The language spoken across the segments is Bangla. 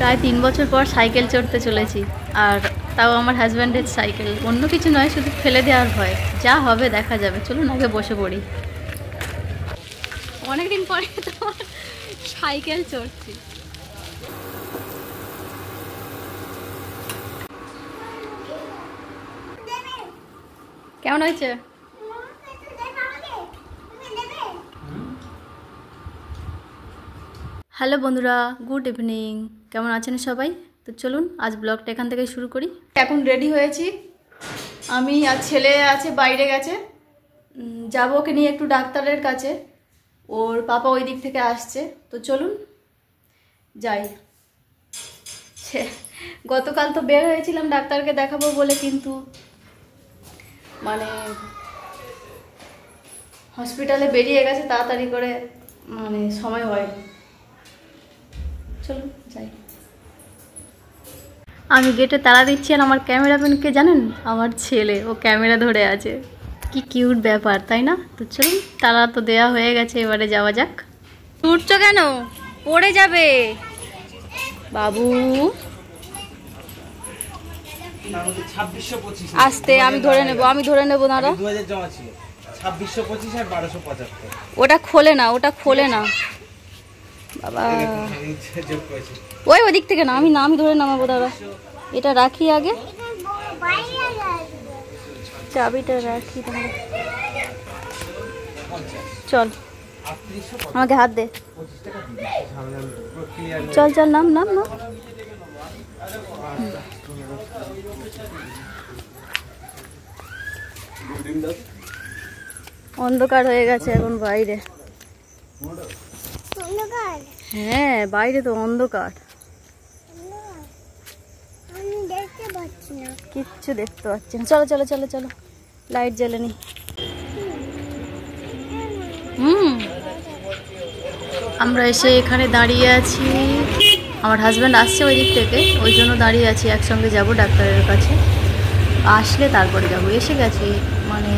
প্রায় 3 বছর পর সাইকেল চড়তে চলেছি, আর তাও আমার হাজব্যান্ডের সাইকেল। অন্য কিছু নয়, শুধু ফেলে দেওয়ার ভয়। যা হবে দেখা যাবে, চলুন আগে বসে পড়ি। অনেকদিন পরে তো সাইকেল চড়ছি। কেমন হয়েছে? হ্যালো বন্ধুরা, গুড ইভিনিং। কেমন আছেন সবাই? তো চলুন আজ ব্লগটা এখান থেকে শুরু করি। এখন রেডি হয়েছি আমি, আর ছেলে আছে বাইরে গেছে। যাবো ওকে নিয়ে একটু ডাক্তারের কাছে, ওর পাপা ওই দিক থেকে আসছে। তো চলুন যাই। গতকাল তো বের হয়েছিলাম ডাক্তারকে দেখাবো বলে, কিন্তু মানে হসপিটালে বেরিয়ে গেছে তাড়াতাড়ি করে, মানে সময় হয়নি। চলুন যাই। আমি গেটে তালা দিচ্ছি, আর আমার ক্যামেরাম্যানকে জানেন, আমার ছেলে, ও ক্যামেরা ধরে আছে। কি কিউট ব্যাপার, তাই না? তো চলুন, তালা তো দেওয়া হয়ে গেছে, এবারে যাওয়া যাক। উঠছো কেন? পড়ে যাবে বাবু। আস্তে, আমি ধরে নেবো দাঁড়া। ওটা খোলে না, বাবা। ওই দিক থেকে না, আমি ধরে নামাবো দাঁড়া। এটা রাখি আগে, চাবিটা রাখি তাহলে। চল, আমাকে হাত দে। চল চল, নাম। অন্ধকার হয়ে গেছে এখন বাইরে। হ্যাঁ, বাইরে তো অন্ধকার, কিচ্ছু দেখতে পাচ্ছি না। চলো চলো চলো চলো, লাইট জ্বালেনি। আমরা এসে এখানে দাঁড়িয়ে আছি। আমার হাজব্যান্ড আসছে ওই দিক থেকে, ওই জন্য দাঁড়িয়ে আছি। একসঙ্গে যাব ডাক্তারের কাছে, আসলে তারপরে যাব। এসে গেছি, মানে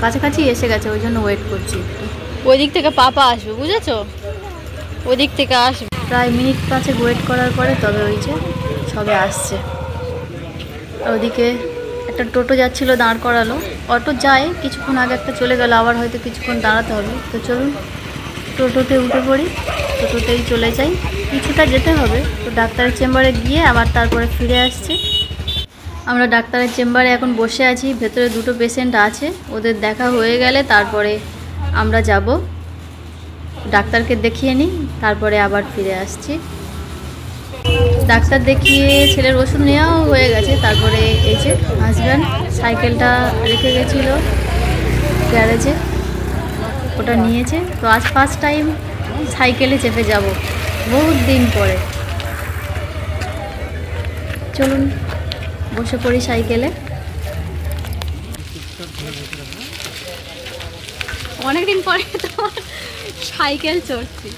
কাছাকাছি এসে গেছে, ওই জন্য ওয়েট করছি একটু। ওই দিক থেকে পাপা আসবে, বুঝেছো? ওই দিক থেকে আসবে। প্রায় মিনিট 5 ওয়েট করার পরে তবে ওই যে সবে আসছে। ওদিকে একটা টোটো যাচ্ছিল, দাঁড় করালো। অটো যায়, কিছুক্ষণ আগে একটা চলে গেল, আবার হয়তো কিছুক্ষণ দাঁড়াতে হবে। তো চলুন টোটোতে উঠে পড়ি, টোটোতেই চলে যাই। কিছুটা যেতে হবে, তো ডাক্তারের চেম্বারে গিয়ে আবার তারপরে ফিরে আসছি। আমরা ডাক্তারের চেম্বারে এখন বসে আছি। ভেতরে 2টো পেশেন্ট আছে, ওদের দেখা হয়ে গেলে তারপরে আমরা যাব, ডাক্তারকে দেখিয়ে নিই, তারপরে আবার ফিরে আসছি। ডাক্তার দেখিয়ে ছেলের ওষুধ নেওয়াও হয়ে গেছে। তারপরে এই যে হাজব্যান্ড সাইকেলটা রেখে গেছিল গ্যারেজে, ওটা নিয়েছে। তো আজ ফার্স্ট টাইম সাইকেলে চেপে যাব, বহুত দিন পরে। চলুন বসে পড়ি সাইকেলে। অনেকদিন পরে তো সাইকেল চড়ছি।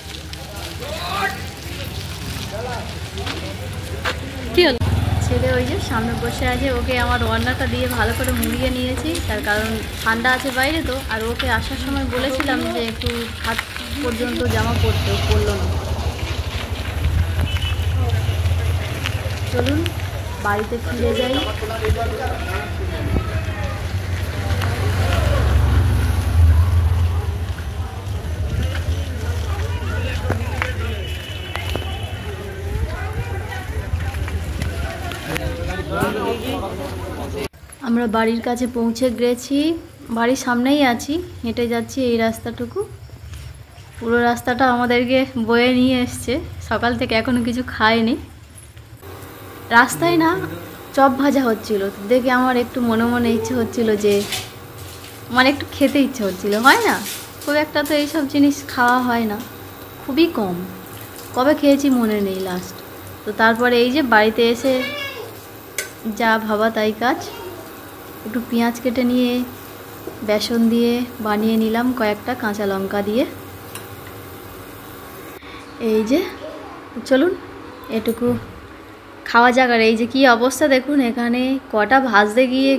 কি হলো? ছেলে ওই যে সামনে বসে আছে, ওকে আমার ওড়নাটা দিয়ে ভালো করে মুড়িয়ে নিয়েছি, তার কারণ ঠান্ডা আছে বাইরে তো। আর ওকে আসার সময় বলেছিলাম যে একটু হাত পর্যন্ত জামা পরতে, ও পরলো না। চলুন বাড়িতে ফিরে যাই। আমরা বাড়ির কাছে পৌঁছে গেছি, বাড়ির সামনেই আছি, হেঁটে যাচ্ছি এই রাস্তাটুকু। পুরো রাস্তাটা আমাদেরকে বয়ে নিয়ে এসছে। সকাল থেকে এখনো কিছু খাইনি। রাস্তায় না চপ ভাজা হচ্ছিল, দেখে আমার একটু মনে মনে ইচ্ছে হচ্ছিল যে, মানে একটু খেতে ইচ্ছে হচ্ছিল। হয় না, খুব একটা তো এইসব জিনিস খাওয়া হয় না, খুবই কম। কবে খেয়েছি মনে নেই লাস্ট। তো তারপরে এই যে বাড়িতে এসে যা ভাবা তাই কাজ। একটু পেঁয়াজ কেটে নিয়ে বেসন দিয়ে বানিয়ে নিলাম, কয়েকটা কাঁচা লঙ্কা দিয়ে। এই যে চলুন এটুকু খাওয়া যাক। আর এই যে কি অবস্থা দেখুন, এখানে কটা ভাজতে গিয়ে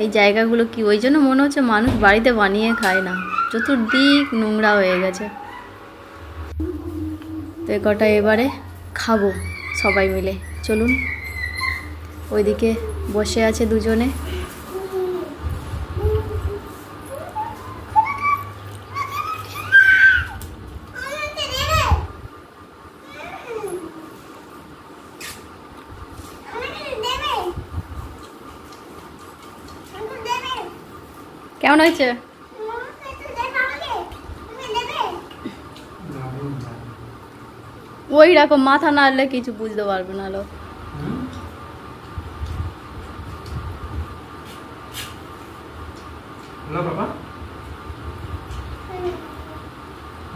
এই জায়গাগুলো কি, ওই জন্য মনে হচ্ছে মানুষ বাড়িতে বানিয়ে খায় না, চতুর্দিক নোংরা হয়ে গেছে। তো কটা এবারে খাবো সবাই মিলে। চলুন, ওইদিকে বসে আছে দুজনে। কেমন হয়েছে? ওই রকম মাথা নাড়লে কিছু বুঝতে পারবে না লোক।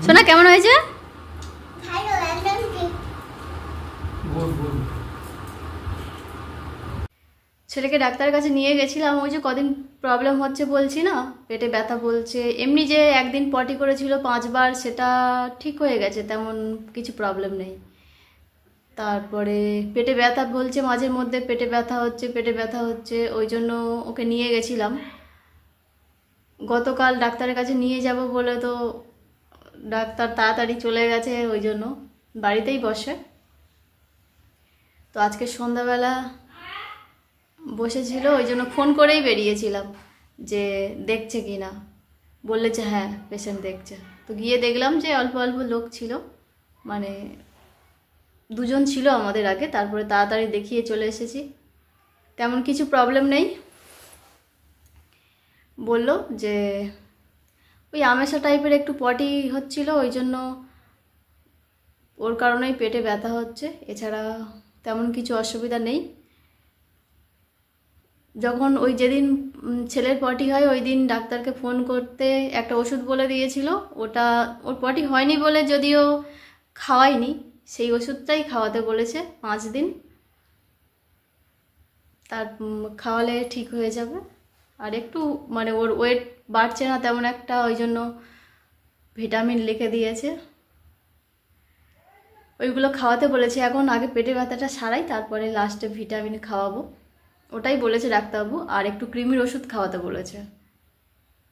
সোনা কেমন হয়েছে? ছেলেকে ডাক্তারের কাছে নিয়ে গেছিলাম। ওই যে কদিন প্রবলেম হচ্ছে বলছি না, পেটে ব্যথা বলছে। এমনি যে একদিন পটি করেছিল 5 বার, সেটা ঠিক হয়ে গেছে, তেমন কিছু প্রবলেম নেই। তারপরে পেটে ব্যথা বলছে, মাঝে মধ্যে পেটে ব্যথা হচ্ছে, পেটে ব্যথা হচ্ছে। ওই জন্য ওকে নিয়ে গেছিলাম। গতকাল ডাক্তারের কাছে নিয়ে যাব বলে তো ডাক্তার তাড়াতাড়ি চলে গেছে, ওই জন্য বাড়িতেই বসে। তো আজকে সন্ধ্যাবেলা বসেছিল, ওই জন্য ফোন করেই বেরিয়েছিলাম যে দেখছে কি না। বললে যে হ্যাঁ পেশেন্ট দেখছে। তো গিয়ে দেখলাম যে অল্প অল্প লোক ছিল, মানে 2 জন ছিল আমাদের আগে। তারপরে তাড়াতাড়ি দেখিয়ে চলে এসেছি। তেমন কিছু প্রবলেম নেই। বলল যে ওই আমেশা টাইপের একটু পটি হচ্ছিল, ওই জন্য ওর কারণেই পেটে ব্যথা হচ্ছে, এছাড়া তেমন কিছু অসুবিধা নেই। যখন ওই যেদিন ছেলের পটি হয় ওই দিন ডাক্তারকে ফোন করতে একটা ওষুধ বলে দিয়েছিল। ওটা ওর পটি হয়নি বলে যদিও খাওয়াইনি, সেই ওষুধটাই খাওয়াতে বলেছে 5 দিন। তার খাওয়ালে ঠিক হয়ে যাবে। আর একটু মানে ওর ওয়েট বাড়ছে না তেমন একটা, ওই জন্য ভিটামিন লিখে দিয়েছে, ওইগুলো খাওয়াতে বলেছে। এখন আগে পেটে ব্যথাটা সারাই, তারপরে লাস্টে ভিটামিন খাওয়াবো, ওটাই বলেছে ডাক্তারবাবু। আর একটু কৃমির ওষুধ খাওয়াতে বলেছে।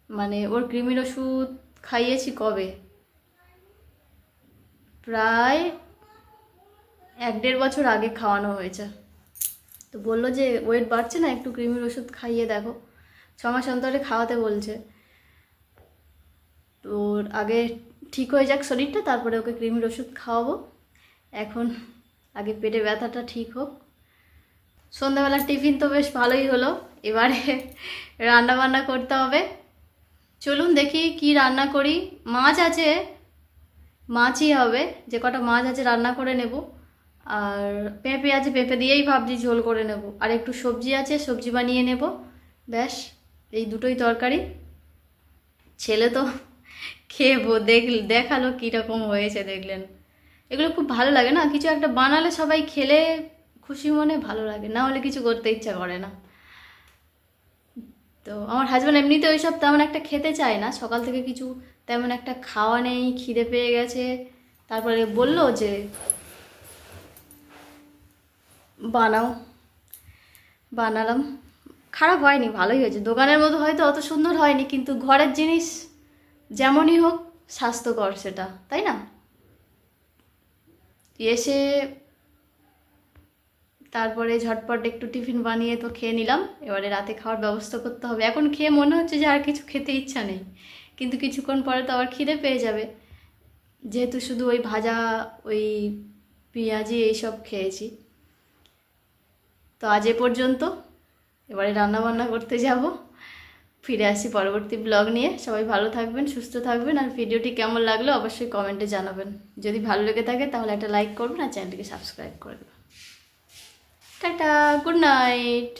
মানে ওর কৃমির ওষুধ খাইয়েছি কবে, প্রায় 1-1.5 বছর আগে খাওয়ানো হয়েছে। তো বললো যে ওয়েট বাড়ছে না, একটু কৃমির ওষুধ খাইয়ে দেখো। 6 মাস অন্তরে খাওয়াতে বলছে। তো আগে ঠিক হয়ে যাক শরীরটা, তারপরে ওকে কৃমির ওষুধ খাওয়াবো। এখন আগে পেটে ব্যথাটা ঠিক হোক। সন্ধ্যাবেলার টিফিন তো বেশ ভালোই হলো। এবারে রান্না বান্না করতে হবে। চলুন দেখি কি রান্না করি। মাছ আছে, মাছই হবে, যে কটা মাছ আছে রান্না করে নেব। আর পেঁপে আছে, পেঁপে দিয়েই ভাবছি ঝোল করে নেব। আর একটু সবজি আছে, সবজি বানিয়ে নেব। ব্যাস এই দুটোই তরকারি। ছেলে তো খেয়ে দেখালো কীরকম হয়েছে, দেখলেন। এগুলো খুব ভালো লাগে না, কিছু একটা বানালে সবাই খেলে খুশি মনে ভালো লাগে, না হলে কিছু করতে ইচ্ছা করে না। তো আমার হাজব্যান্ড এমনিতে ওইসব তেমন একটা খেতে চায় না, সকাল থেকে কিছু তেমন একটা খাওয়া নেই, খিদে পেয়ে গেছে। তারপরে বলল যে বানাও, বানালাম। খারাপ হয়নি, ভালোই হয়েছে। দোকানের মতো হয়তো অত সুন্দর হয়নি, কিন্তু ঘরের জিনিস যেমনই হোক স্বাস্থ্যকর সেটা, তাই না? এসে তারপরে ঝটপট একটু টিফিন বানিয়ে তো খেয়ে নিলাম। এবারে রাতে খাওয়ার ব্যবস্থা করতে হবে। এখন খেয়ে মনে হচ্ছে যে আর কিছু খেতে ইচ্ছা নেই, কিন্তু কিছুক্ষণ পরে তো আবার খিদে পেয়ে যাবে, যেহেতু শুধু ওই ভাজা, ওই পেঁয়াজি এইসব খেয়েছি। তো আজ এ পর্যন্ত, এবারে রান্নাবান্না করতে যাব। ফিরে আসি পরবর্তী ব্লগ নিয়ে। সবাই ভালো থাকবেন, সুস্থ থাকবেন। আর ভিডিওটি কেমন লাগলো অবশ্যই কমেন্টে জানাবেন। যদি ভালো লেগে থাকে তাহলে একটা লাইক করবেন আর চ্যানেলটিকে সাবস্ক্রাইব করে দেবেন। Tata, good night.